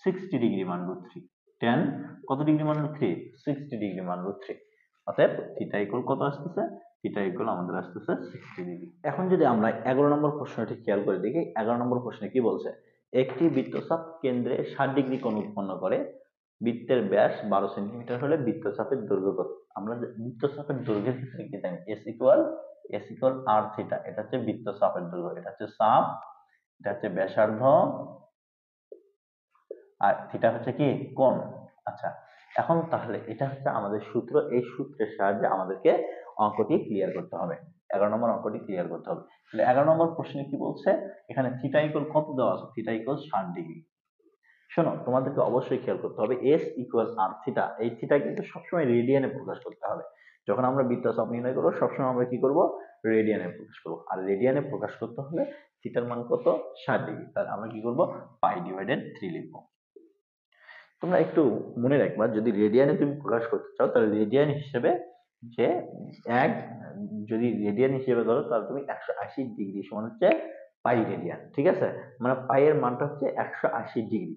60 ডিগ্রি মান √3। tan কত ডিগ্রি মান √3? 60 ডিগ্রি মান √3। অতএব থিটা ইকুয়াল কত আসতেছে? থিটা ইকুয়াল আমাদের আসতেছে 60 ডিগ্রি। এখন যদি আমরা 11 নম্বর প্রশ্নটি খেয়াল করে দেখি, 11 নম্বর প্রশ্নে কি বলছে? একটি বৃত্তচাপ কেন্দ্রে 60 ডিগ্রি কোণ উৎপন্ন করে, বৃত্তের ব্যাস 12 সেন্টিমিটার হলে বৃত্তচাপের দৈর্ঘ্য কত? আমরা বৃত্তচাপের দৈর্ঘ্যের ক্ষেত্রে কি জানি? S ইকুয়াল r থিটা, এটা হচ্ছে বৃত্তচাপের দৈর্ঘ্য, এটা হচ্ছে চাপ, এটা হচ্ছে ব্যাসার্ধ, আর থিটা হচ্ছে কি কোণ। আচ্ছা, এখন তাহলে এটা হচ্ছে আমাদের সূত্র, এই সূত্রের সাহায্যে আমাদেরকে অঙ্কটি ক্লিয়ার করতে হবে, 11 নম্বর অঙ্কটি ক্লিয়ার করতে হবে। তাহলে 11 নম্বর প্রশ্নে কি বলছে? এখানে থিটা ইকুয়াল কত দেওয়া আছে? Theta equal 60 degree. শোনো, তোমাদেরকে অবশ্যই খেয়াল করতে হবে S ইকুয়াল r থিটা, এই থিটা কিন্তু সবসময় রেডিয়ানে প্রকাশ করতে হবে। যখন আমরা বৃত্তচাপ নির্ণয় করবো সবসময় আমরা কি করব, রেডিয়ানে প্রকাশ করবো। আর রেডিয়ানে প্রকাশ করতে হলে থিটার মান কত, 60°। তাহলে আমরা কি করব, π/3 লিখবো। তোমরা একটু মনে রাখবা, যদি রেডিয়ানে তুমি প্রকাশ করতে চাও তাহলে রেডিয়ান হিসেবে যে যদি রেডিয়ান হিসেবে ধরো তাহলে তুমি 180° সমান হচ্ছে পাই রেডিয়ান, ঠিক আছে। মানে পাই এর মানটা হচ্ছে 180°,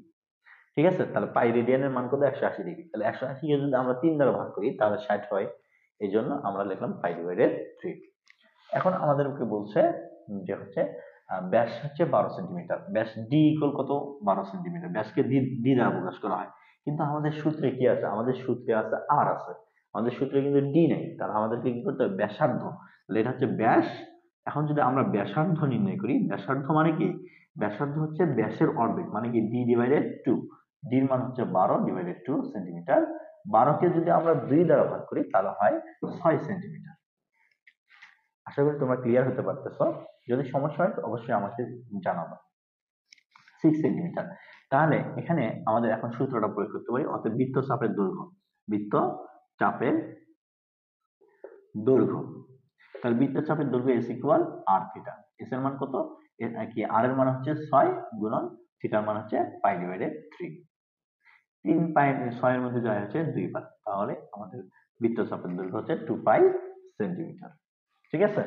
ঠিক আছে। তাহলে পাই রেডিয়ানের মান কত, 180°। তাহলে 180 কে যদি আমরা 3 দ্বারা ভাগ করি তাহলে 60 হয়। এই জন্য আমরা লিখলাম π/3। এখন আমাদেরকে বলছে যে হচ্ছে ব্যাস হচ্ছে 12 সেন্টিমিটার, ব্যাস ডি ইকুয়াল কত, 12 সেন্টিমিটার। ব্যাসকে ডি দ্বারা প্রকাশ করা হয়, কিন্তু আমাদের সূত্রে কি আছে, আমাদের সূত্রে আছে আর আছে, আমাদের সূত্রে কিন্তু ডি নেই। তাহলে আমাদেরকে কি করতে হবে, ব্যাসার্ধ, তাহলে এটা হচ্ছে ব্যাস। এখন যদি আমরা ব্যাসার্ধ নির্ণয় করি, ব্যাসার্ধ মানে কি, ব্যাসার্ধ হচ্ছে ব্যাসের অর্ধেক, মানে কি d/2। ডির মান হচ্ছে 12/2 সেন্টিমিটার। 12কে যদি আমরা 2 দ্বারা ভাগ করি তাহলে হয় 6 সেন্টিমিটার। আশা করি তোমরা ক্লিয়ার হতে পারতেছ। যদি সমস্যা হয় তো অবশ্যই আমাকে জানাবা। 6 সেন্টিমিটার। তাহলে এখানে আমাদের এখন সূত্রটা প্রয়োগ করতে পারি, অর্থাৎ বৃত্তচাপের দৈর্ঘ্য, বৃত্তচাপের দৈর্ঘ্য। তাহলে বৃত্তচাপের দৈর্ঘ্য S equal r theta. S এর মান কত, কি r এর মান হচ্ছে 6 গুণন থিটার মান হচ্ছে π/3। 3 পাই 6 এর মধ্যে যায় হচ্ছে 2 পাই, তাহলে আমাদের বৃত্তচাপের দৈর্ঘ্য হচ্ছে 2 পাই সেন্টিমিটার, ঠিক আছে।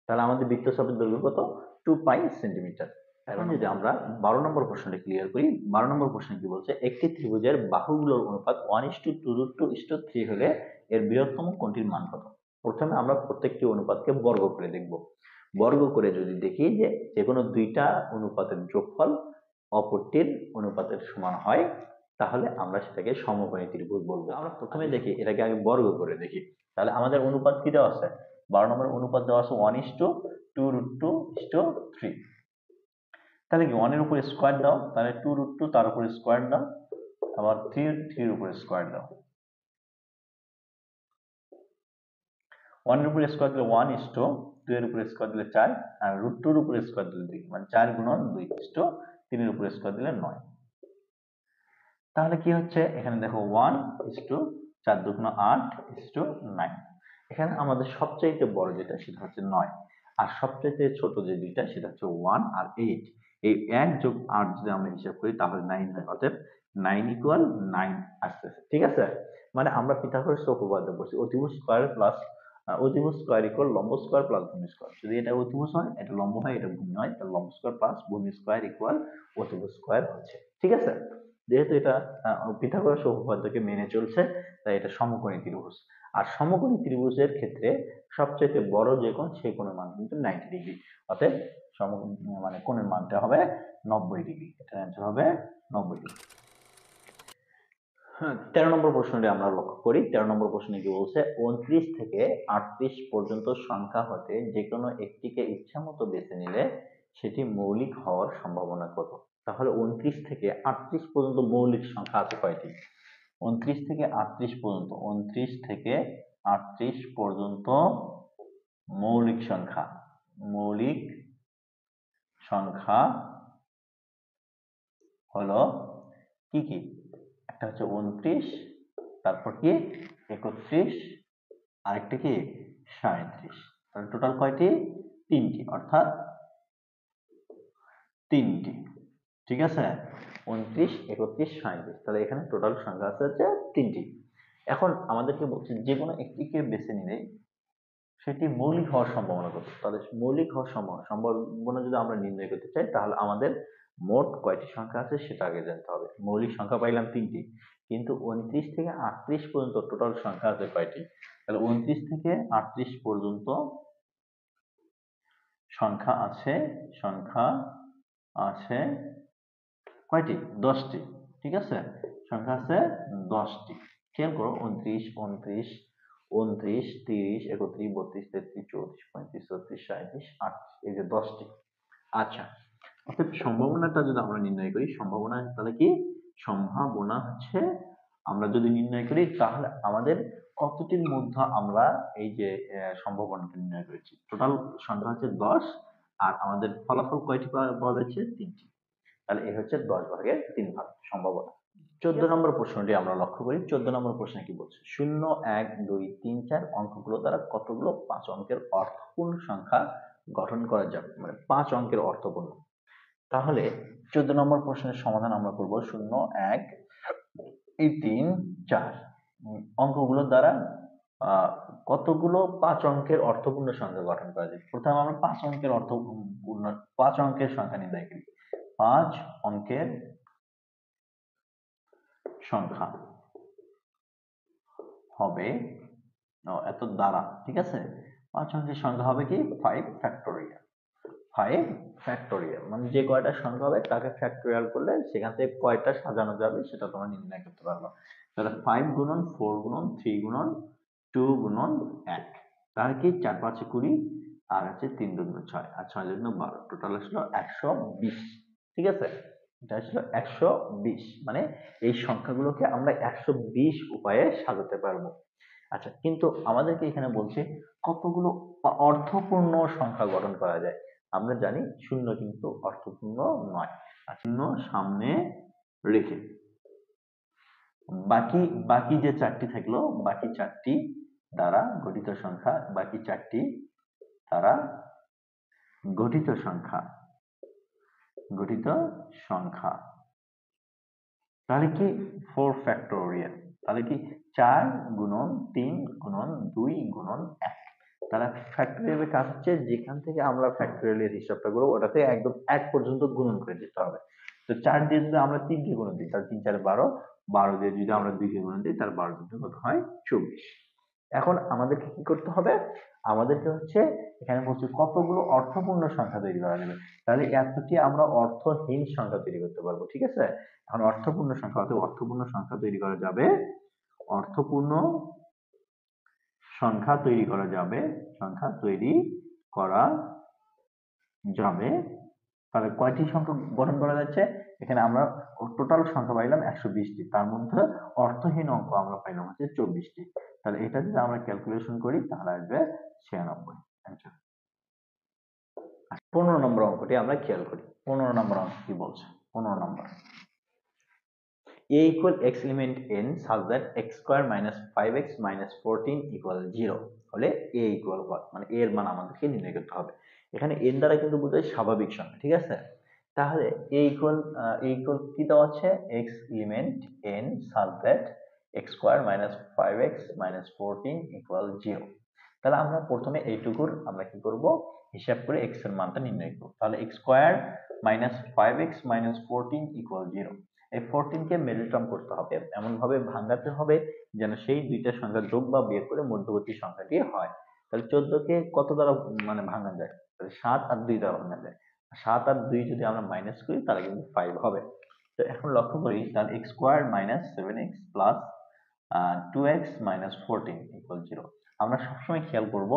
তাহলে আমাদের বৃত্তচাপের দৈর্ঘ্য কত, 2 পাই সেন্টিমিটার। এখন যদি আমরা 12 নম্বর প্রশ্নটা ক্লিয়ার করি, 12 নম্বর প্রশ্নে কি বলছে, একটি ত্রিভুজের বাহুগুলোর অনুপাত 1:2√2:3 হলে এর বৃহত্তম কোণটির মান কত। প্রথমে আমরা প্রত্যেকটি অনুপাতকে বর্গ করে দেখব। বর্গ করে যদি দেখি যে যেকোনো দুইটা অনুপাতের যোগফল অপরটির অনুপাতের সমান হয় তাহলে আমরা সেটাকে সমকোণী ত্রিভুজ বলবো। আমরা প্রথমে দেখি এটাকে আগে বর্গ করে দেখি। তাহলে আমাদের অনুপাত কি দেওয়া আছে, 12 নম্বর অনুপাত দেওয়া আছে 1:2√2:3। তাহলে কি 1 এর উপরে স্কয়ার দাও, তাহলে 2√2 তার উপরে স্কয়ার দাও, আবার 3 এর উপরে স্কয়ার দাও। 1 এর উপরে স্কয়ার দিলে 1:2 এর উপরে স্কয়ার দিলে 4, আর √2 এর উপরে স্কয়ার দিলে 2, মানে 4 গুণন 2:3 এর উপরে স্কয়ার দিলে 9। তাহলে কি হচ্ছে, এখানে দেখো 1:4×8:9। এখানে আমাদের সবচাইতে বড় যেটা সেটা হচ্ছে 9, আর সবচাইতে ছোট যে দুইটা সেটা হচ্ছে 1 আর 8। এই 1 যোগ 8 যদি আমরা হিসাব করি তাহলে 9 হয়, অতএব 9 ইকুয়াল 9 আসতেছে, ঠিক আছে। মানে আমরা পিথাগোরাসের উপপাদ্য পড়ছি, অতিভুজ স্কয়ার প্লাস অতিভুজ স্কয়ার ইকুয়াল লম্ব স্কয়ার প্লাস ভূমি স্কয়ার। যদি এটা অতিভুজ হয়, এটা লম্ব হয়, এটা ভূমি হয়, তাহলে লম্ব স্কয়ার প্লাস ভূমি স্কয়ার ইকুয়াল অতিভুজ স্কয়ার হচ্ছে, ঠিক আছে। যেহেতু এটা পিথাগোরাস উপপাদ্যকে মেনে চলছে তাই এটা সমকোণী ত্রিভুজ। আর সমকোণী ত্রিভুজের ক্ষেত্রে সবচেয়ে বড় যে কোণ সেই কোণের মান কিন্তু 90°। অতএব মানে কোণের মানটা হবে 90°। এটার অ্যান্সার হবে 90°। 13 নম্বর প্রশ্নটি আমরা লক্ষ্য করি। 13 নম্বর প্রশ্নে কি বলছে, 29 থেকে 38 পর্যন্ত সংখ্যা হতে যে কোনো একটিকে ইচ্ছামতো বেছে নিলে সেটি মৌলিক হওয়ার সম্ভাবনা কত। তাহলে 29 থেকে 38 পর্যন্ত মৌলিক সংখ্যা আছে কয়টি, 29 থেকে 38 পর্যন্ত, 29 থেকে 38 পর্যন্ত মৌলিক সংখ্যা, মৌলিক সংখ্যা হলো কি কি, একটা হচ্ছে 29, তারপর কি 31, আরেকটা কি 37। তাহলে টোটাল কয়টি, 3টি, অর্থাৎ 3টি, ঠিক আছে। 29, 31, 37, তাহলে এখানে টোটাল সংখ্যা আছে হচ্ছে 3টি। এখন আমাদেরকে বলছে যে কোনো একটিকে বেছে নিলে সেটি মৌলিক হওয়ার সম্ভাবনা কত। তাহলে মৌলিক হওয়ার সম্ভাবনা যদি আমরা নির্ণয় করতে চাই তাহলে আমাদের মোট কয়টি সংখ্যা আছে সেটা আগে জানতে হবে। মৌলিক সংখ্যা পাইলাম 3টি, কিন্তু 29 থেকে 38 পর্যন্ত টোটাল সংখ্যা আছে কয়টি। তাহলে 29 থেকে 38 পর্যন্ত সংখ্যা আছে কয়টি, 10টি, ঠিক আছে। সংখ্যা আছে 10টি। খেয়াল করো 29, 29, 29, 30, 31, 32, 33, 34, 35, 36, 37, 38, এই যে 10টি। আচ্ছা, অর্থাৎ সম্ভাবনাটা যদি আমরা নির্ণয় করি, সম্ভাবনা তাহলে কি, সম্ভাবনা হচ্ছে আমরা যদি নির্ণয় করি তাহলে আমাদের কতটির মধ্যে আমরা এই যে সম্ভাবনাটা নির্ণয় করেছি। টোটাল সংখ্যা হচ্ছে 10, আর আমাদের ফলাফল কয়টি পাওয়া যাচ্ছে, 3টি। তাহলে এই হচ্ছে 10 ভাগের 3 ভাগ সম্ভাবনা। 14 নম্বর প্রশ্নটি আমরা লক্ষ্য করি। 14 নম্বর প্রশ্নে কি বলছে? 0, 1, 2, 3, 4 অঙ্কগুলো দ্বারা কতগুলো 5 অঙ্কের অর্থপূর্ণ সংখ্যা গঠন করা যাবে? মানে 5 অঙ্কের অর্থপূর্ণ। তাহলে 14 নম্বর প্রশ্নের সমাধান আমরা করব 0, 1, 3, 4 অঙ্কগুলো দ্বারা কতগুলো 5 অঙ্কের অর্থপূর্ণ সংখ্যা গঠন করা যায়? প্রথমে আমরা 5 অঙ্কের অর্থপূর্ণ 5 অঙ্কের সংখ্যা নির্ণয় করি। 5 অঙ্কের সংখ্যা হবে এত দ্বারা, ঠিক আছে? 5 অঙ্কের সংখ্যা হবে কি 5 ফ্যাক্টোরিয়াল। 5 ফ্যাক্টোরিয়াল মানে যে কয়টা সংখ্যা হবে তাকে ফ্যাক্টোরিয়াল করলে সেখান থেকে কয়টা সাজানো যাবে সেটা তোমরা নির্ণয় করতে পারবে। তাহলে 5 গুণন 4 গুণন 3 গুণন 2 গুণন 1, তাহলে কি 4 5 20 আর হচ্ছে 3 2 6 আর 6 2 12, টোটাল আসলো 120, ঠিক আছে? এটা আসলো 120, মানে এই সংখ্যাগুলোকে আমরা 120 উপায়ে সাজাতে পারবো। আচ্ছা, কিন্তু আমাদেরকে এখানে বলছে কতগুলো অর্থপূর্ণ সংখ্যা গঠন করা যায়। আমরা জানি শূন্য কিন্তু অর্থপূর্ণ নয়, আর শূন্য সামনে রেখে বাকি বাকি যে 4টি থাকলো, বাকি 4টি দ্বারা গঠিত সংখ্যা, বাকি 4টি দ্বারা গঠিত সংখ্যা তাহলে কি 4 ফ্যাক্টোরিয়াল, তাহলে কি 4 গুণন 3 গুণন 2 গুণন 1, তাহলে ফ্যাক্টোরিয়ালের কাজ হচ্ছে যেখান থেকে আমরা ফ্যাক্টোরিয়ালের হিসাবটা করবো ওটাতে একদম 1 পর্যন্ত গুণন করে দিতে হবে। তো 4 দিয়ে যদি আমরা 3 কে গুণন দিই তাহলে 3 4 12, 12 দিয়ে যদি আমরা 2 কে গুণন দিই তাহলে 12 2 কত হয় 24। এখন আমাদেরকে কি করতে হবে? আমাদেরকে হচ্ছে এখানে বলছে কতগুলো অর্থপূর্ণ সংখ্যা তৈরি করা যাবে। তাহলে এতটি আমরা অর্থহীন সংখ্যা তৈরি করতে পারবো, ঠিক আছে? এখন অর্থপূর্ণ সংখ্যা তৈরি করা যাবে, অর্থপূর্ণ সংখ্যা তৈরি করা যাবে, তাহলে কয়টি সংখ্যা গঠন করা যাচ্ছে? এখানে আমরা টোটাল সংখ্যা পাইলাম 120টি, তার মধ্যে অর্থহীন অঙ্ক আমরা পাইলাম হচ্ছে 24টি। তাহলে এটা যদি আমরা ক্যালকুলেশন করি তাহলে আসবে 96 অ্যান্সার। 15 নম্বর অঙ্কটি আমরা খেয়াল করি। 15 নম্বর অঙ্ক কি বলছে? 15 নম্বর, a equal x element n such that x square minus 5x minus 14 equal 0 হলে a equal what? মানে a এর মান আমাদেরকে নির্ণয় করতে হবে। এখানে n দ্বারা কিন্তু বোঝায় স্বাভাবিক সংখ্যা, ঠিক আছে? তাহলে a equal কি দেওয়া আছে? x element n such that x square minus 5x minus 14 equal 0। তাহলে আমরা প্রথমে এইটুকুর আমরা কি করব? হিসাব করে x এর মানটা নির্ণয় করব। তাহলে x square minus 5x minus 14 equal 0, এই 14 কে মিডল টার্ম করতে হবে, এমন ভাবে ভাঙাতে হবে যেন সেই দুইটা সংখ্যা যোগ বা বিয়োগ করে মধ্যবর্তী সংখ্যাটি হয়। তাহলে 14 কে কত দ্বারা মানে ভাঙা যায়? তাহলে 7 আর 2 দ্বারা ভাঙা যায়। 7 আর 2 যদি আমরা মাইনাস করি তাহলে কিন্তু 5 হবে। তো এখন লক্ষ্য করি তাহলে x square minus 7x plus 2x minus 14 equal 0। আমরা সবসময় খেয়াল করব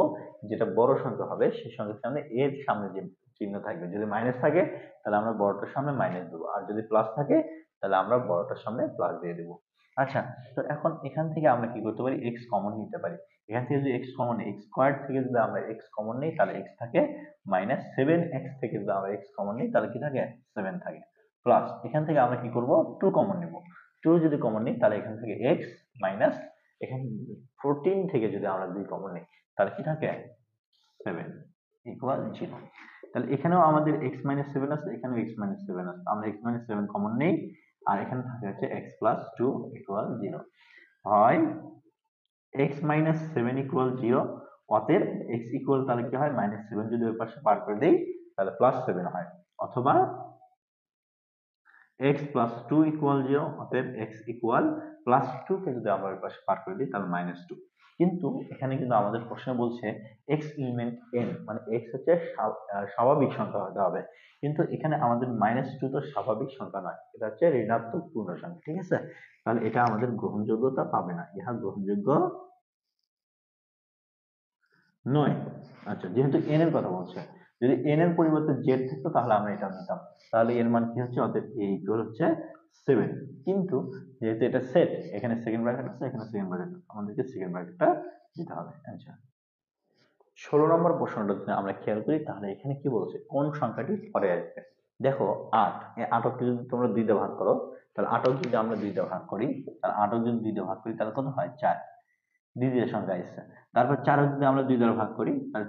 যেটা বড় সংখ্যা হবে সেই সংখ্যার সামনে এর সামনে যে চিহ্ন থাকবে, যদি মাইনাস থাকে তাহলে আমরা বড়টার সামনে মাইনাস দেবো, আর যদি প্লাস থাকে তাহলে আমরা বড়টার সামনে প্লাস দিয়ে দেবো। আচ্ছা, তো এখন এখান থেকে আমরা কি করতে পারি? x কমন নিতে পারি। এখান থেকে যদি x কমন নেই, x স্কয়ার থেকে যদি আমরা x কমন নেই তাহলে x থাকে মাইনাস 7x থেকে যদি আমরা x কমন নিই তাহলে কি থাকে? 7 থাকে। প্লাস এখান থেকে আমরা কি করব? 2 কমন নেব। 2 যদি কমন নিই তাহলে এখান থেকে x মাইনাস এখানে 14 থেকে যদি আমরা 2 কমন নিই তাহলে কি থাকে? 7 ইকুয়াল 0। তাহলে এখানেও আমাদের x মাইনাস 7 আছে, এখানেও x মাইনাস 7 আছে, আমরা x মাইনাস 7 কমন নেই আর এখানে থাকে হচ্ছে x প্লাস 2 ইকুয়াল 0। হয় x মাইনাস 7 ইকুয়াল 0, অতএব x ইকুয়াল তাহলে কি হয়? মাইনাস 7 যদি ওই পাশে পার করে দেই তাহলে প্লাস 7 হয়, অথবা x plus 2 equal 0, অতএব x equal plus 2 কে যদি আমরা ওই পাশে পার করে দিই তাহলে minus 2। কিন্তু এখানে কিন্তু আমাদের প্রশ্নে বলছে x element n, মানে x হচ্ছে স্বাভাবিক সংখ্যা হতে হবে, কিন্তু এখানে আমাদের -2 তো স্বাভাবিক সংখ্যা নয়, এটা হচ্ছে ঋণাত্মক পূর্ণ সংখ্যা, ঠিক আছে? তাহলে এটা আমাদের গ্রহণযোগ্যতা পাবে না, ইহা গ্রহণযোগ্য নয়। আচ্ছা, যেহেতু n এর কথা বলছে, যদি n এর পরিবর্তে z থাকতো তাহলে আমরা এটা নিতাম, তাহলে এর মান কি হচ্ছে? অতএব a ইকুয়াল হচ্ছে 7। কিন্তু যেহেতু এটা সেট, এখানে সেকেন্ড ব্র্যাকেট আছে, এখানে সেকেন্ড ব্র্যাকেট, আমাদেরকে সেকেন্ড ব্র্যাকেটটা দিতে হবে। আচ্ছা, 16 নম্বর প্রশ্নটা যদি আমরা খেয়াল করি তাহলে এখানে কি বলছে? কোন সংখ্যাটি পরে আসবে? দেখো 8, এই 8 কে যদি তোমরা 2 দিয়ে ভাগ করো তাহলে 8 যদি আমরা 2 দিয়ে ভাগ করি, তাহলে 8 যদি 2 দিয়ে ভাগ করি তাহলে কত হয় 4, দ্বিতীয় সংখ্যা আসছে। তারপর 4 যদি আমরা 2 দ্বারা ভাগ করি তাহলে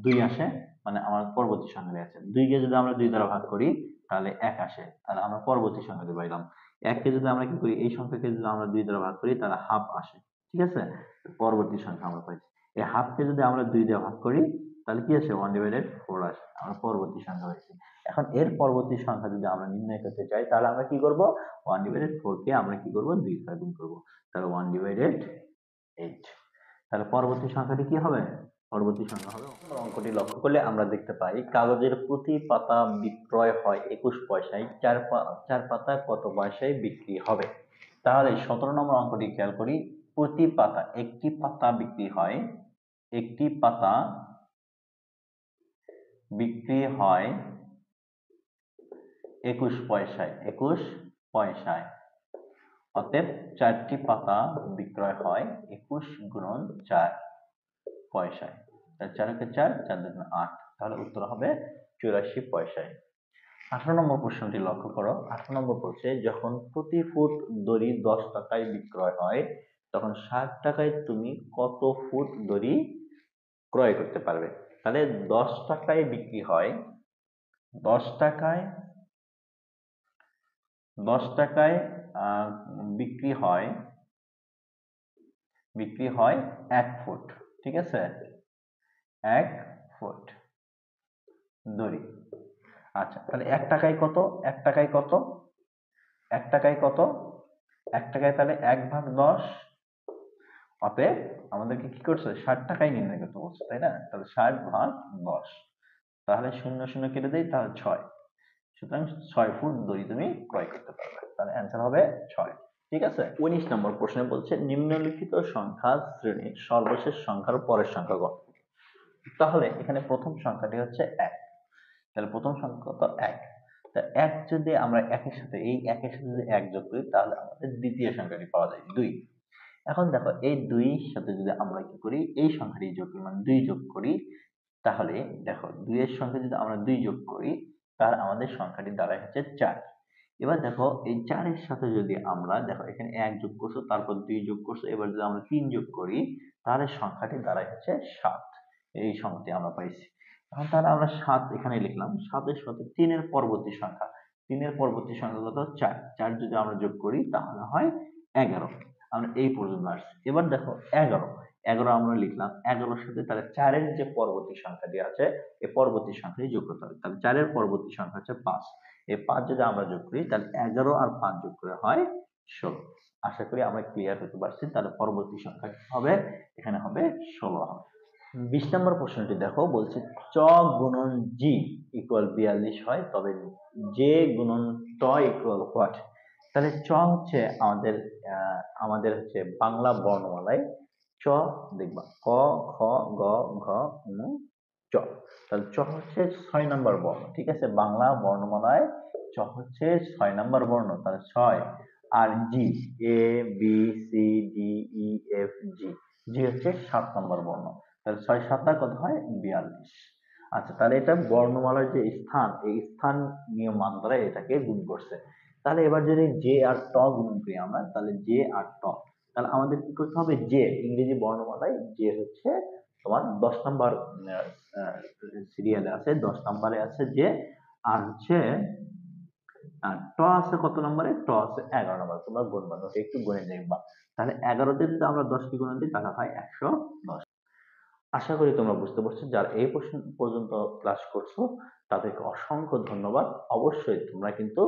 2 আসে, মানে আমার পরবর্তী সংখ্যাটি আছে। 2 কে যদি আমরা 2 দ্বারা ভাগ করি তাহলে 1 আসে, তাহলে আমরা পরবর্তী সংখ্যাটি পাইলাম। 1 কে যদি আমরা কি করি, এই সংখ্যাকে যদি আমরা 2 দ্বারা ভাগ করি তাহলে হাফ আসে, ঠিক আছে, পরবর্তী সংখ্যা আমরা পাইছি। এই হাফ কে যদি আমরা 2 দিয়ে ভাগ করি তাহলে কি আসে 1/4 আসে, আমরা পরবর্তী সংখ্যা পাইছি। এখন এর পরবর্তী সংখ্যা যদি আমরা নির্ণয় করতে চাই তাহলে আমরা কি করব, 1/4 কে আমরা কি করব 2 দ্বারা গুণ করব, তাহলে 1/8। তাহলে পরবর্তী সংখ্যাটি কি হবে, পরবর্তী সংখ্যা হবে, অঙ্কটি লক্ষ্য করলে আমরা দেখতে পাই কাগজের প্রতি পাতা বিক্রয় হয় 21 পয়সায়, 4 পাতা কত পয়সায় বিক্রি হবে। তাহলে 17 নম্বর অঙ্কটি খেয়াল করি, প্রতি পাতা, একটি পাতা বিক্রি হয়, একটি পাতা বিক্রি হয় 21 পয়সায়, 21 পয়সায়, অতএব 4টি পাতা বিক্রয় হয় 21 গুণন 4 পয়সায়, 4 × 4 4 × 8, তাহলে উত্তর হবে 84 পয়সায়। 18 নম্বর প্রশ্নটি লক্ষ্য করো, 18 নম্বর বলছে যখন প্রতি ফুট দড়ি 10 টাকায় বিক্রয় হয় তখন 60 টাকায় তুমি কত ফুট দড়ি ক্রয় করতে পারবে। তাহলে 10 টাকায় বিক্রি হয়, 10 টাকায় বিক্রি হয় 1 ফুট, ঠিক আছে, 1 ফুট দড়ি। আচ্ছা, তাহলে 1 টাকায় কত, 1 টাকায় কত, 1 টাকায় কত, 1 টাকায় তাহলে 1/10, অতএব আমাদেরকে কি করছে 60 টাকায় নির্ণয় করতে বলছে, তাই না, তাহলে 60/10, তাহলে 0 0 কেটে দেই, তাহলে 6, সুতরাং 6 ফুট দড়ি তুমি ক্রয় করতে পারবে, তাহলে অ্যান্সার হবে 6, ঠিক আছে। 19 নম্বর প্রশ্নে বলছে নিম্নলিখিত সংখ্যা শ্রেণীর সর্বশেষ সংখ্যার পরের সংখ্যা কত। তাহলে এখানে প্রথম সংখ্যাটি হচ্ছে 1, তাহলে প্রথম সংখ্যা কত 1, তা 1 যদি আমরা 1 এর সাথে এই 1 এর সাথে যদি 1 যোগ করি তাহলে আমাদের দ্বিতীয় সংখ্যাটি পাওয়া যায় 2। এখন দেখো এই 2 এর সাথে যদি আমরা কি করি, এই সংখ্যাটি যোগ করি, মানে 2 যোগ করি, তাহলে দেখো 2 এর সঙ্গে যদি আমরা 2 যোগ করি তাহলে আমাদের সংখ্যাটি দাঁড়ায় হচ্ছে 4। এবার দেখো এই 4 এর সাথে যদি আমরা, দেখো এখানে 1 যোগ করছো, তারপর 2 যোগ করছো, এবার যদি আমরা 3 যোগ করি তাহলে সংখ্যাটি দাঁড়ায় হচ্ছে 7, এই সংখ্যাটি আমরা পাইছি। এখন তাহলে আমরা 7 এখানে লিখলাম, 7 এর সাথে 3 এর পরবর্তী সংখ্যা, 3 এর পরবর্তী সংখ্যা কত 4, 4 যদি আমরা যোগ করি তাহলে হয় 11, আমরা এই পর্যন্ত আসছি। এবার দেখো 11 আমরা লিখলাম, 11 এর সাথে তাহলে 4 এর যে পরবর্তী সংখ্যাটি আছে এই পরবর্তী সংখ্যাটি যোগ করতে হবে, তাহলে 4 এর পরবর্তী সংখ্যা হচ্ছে 5, এই 5 যদি আমরা যোগ করি তাহলে 11 আর 5 যোগ করে হয় 16। আশা করি আমরা ক্লিয়ার হতে পারছি, তাহলে পরবর্তী সংখ্যা কি হবে, এখানে হবে 16 হবে। 20 নম্বর প্রশ্নটি দেখো, বলছে চ গুণন জি ইকুয়াল 42 হয়, তবে জে গুণন ট ইকুয়াল হোয়াট। তাহলে চ হচ্ছে আমাদের হচ্ছে বাংলা বর্ণমালায় চ, দেখবা ক, খ, গ, ঘ, ঙ, চ, তাহলে চ হচ্ছে 6 নম্বর বর্ণ, ঠিক আছে, বাংলা বর্ণমালায় চ হচ্ছে 6 নম্বর বর্ণ, তাহলে 6, আর G A B C D E F G, G হচ্ছে 7 নম্বর বর্ণ, তাহলে 6 7 কত হয় 42। আচ্ছা, তাহলে এটা বর্ণমালার যে স্থান, এই স্থান নিয়ম মান দ্বারা এটাকে গুণ করছে। তাহলে এবার যদি জে আর ট গুণ করি আমরা, তাহলে জে আর ট, তাহলে আমাদের কি করতে হবে, জে ইংরেজি বর্ণমালায় জে হচ্ছে তোমার 10 নম্বর সিরিয়ালে আছে, 10 নম্বরে আছে জে, আর হচ্ছে ট আছে কত নম্বরে, ট আছে 11 নম্বর, তোমরা গুণবা, একটু গুণে দেখবা, তাহলে 11 তে যদি আমরা 10 কে গুণ দিই তাহলে হয় 110। আশা করি তোমরা বুঝতে পারছো, যারা এই পর্যন্ত ক্লাস করছো তাদেরকে অসংখ্য ধন্যবাদ। অবশ্যই তোমরা কিন্তু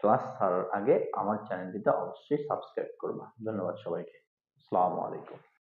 ক্লাস ছাড়ার আগে আমার চ্যানেলটিতে অবশ্যই সাবস্ক্রাইব করবা। ধন্যবাদ সবাইকে। আসসালামু আলাইকুম।